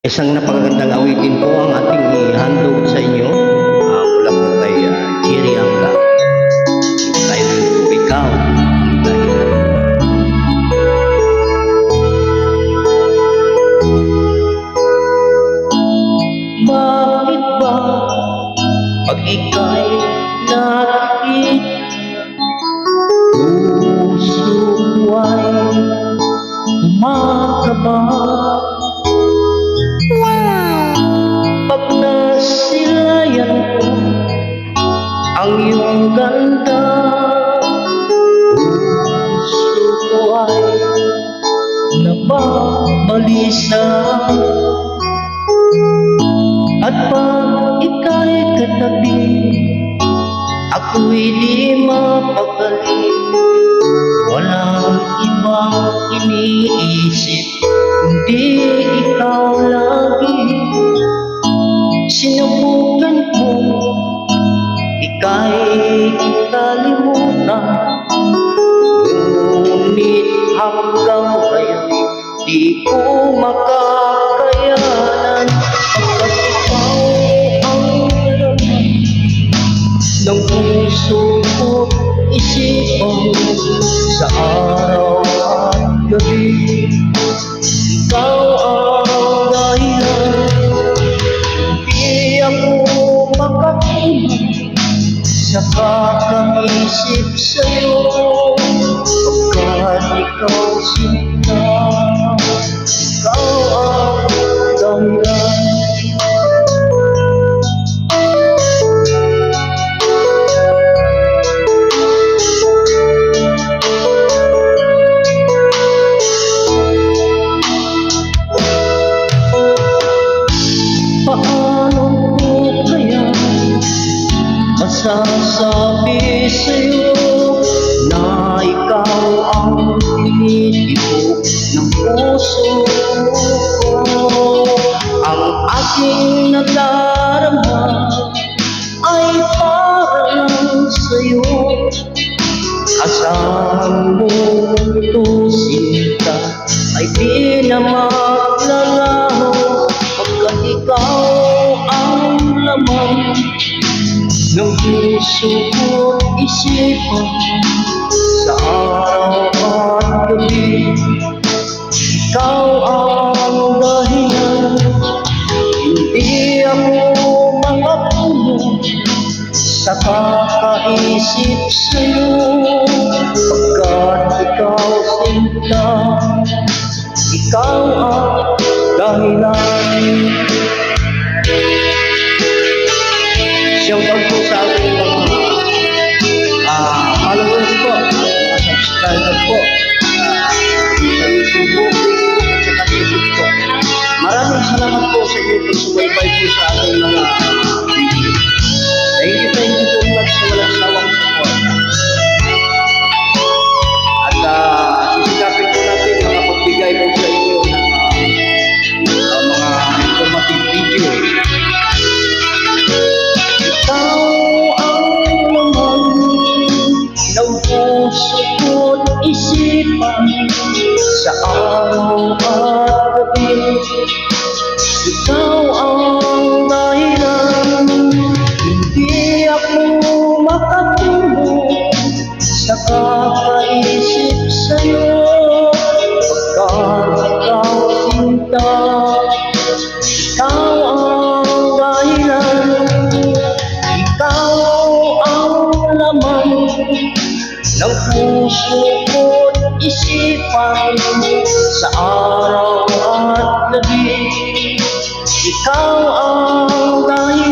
Isang napakagandang awitin po ang ating ihandog sa inyo mula po kay Jerry Angga. Tayo po ikaw. Bakit ba pag ika'y nakikita, puso ay kumakaba? Pag nasilayan ko ang iyong ganda, puso ko ay nababalisa. At pag ika'y katabi, ako'y di mapakali. Walang ibang iniisip, kundi ikaw lagi. Sinubukan ko, ika'y kalimutan, ngunit hanggang ngayon di ko makakayanan. Pagkat ikaw ang laman ng puso ko, isipan sa araw at gabi. Ikaw ang dahilan, sa kakaisip sa'yo, pagkat ikaw sinta, ikaw ang dahilan. Paano ko kaya masasabi sa'yo na ikaw ang tinitibok ng puso ko? Ang aking nadarama ay parang sa'yo. Asahan mo ito, sinta, ay di na maglalaho, pagkat ikaw ang laman ng puso ko, isipan sa araw at gabi. Ikaw ang dahilan, hindi ako makatulog sa kakaisip sa'yo, pagkat ikaw sinta, ikaw ang dahilan. Shoutout po sa ating mga followers po, mga subscribers po sa YouTube po, Facebook at saka sa TikTok. Maraming salamat po sa inyo kung sumaybay po sa ating mga video. Thank you so much sa walang sawang support. At sisikapin po natin makapagbigay po sa inyo ng mga informative video. Ikaw ang laman ng puso ko't isipan sa araw at gabi. Ikaw ang dahilan, hindi ako makatulog sa kakaisip sa'yo, pagkat ikaw sinta, ikaw ang dahilan. Ikaw ang laman ng puso ko't isipan sa araw at gabi. Ikaw ang dahilan.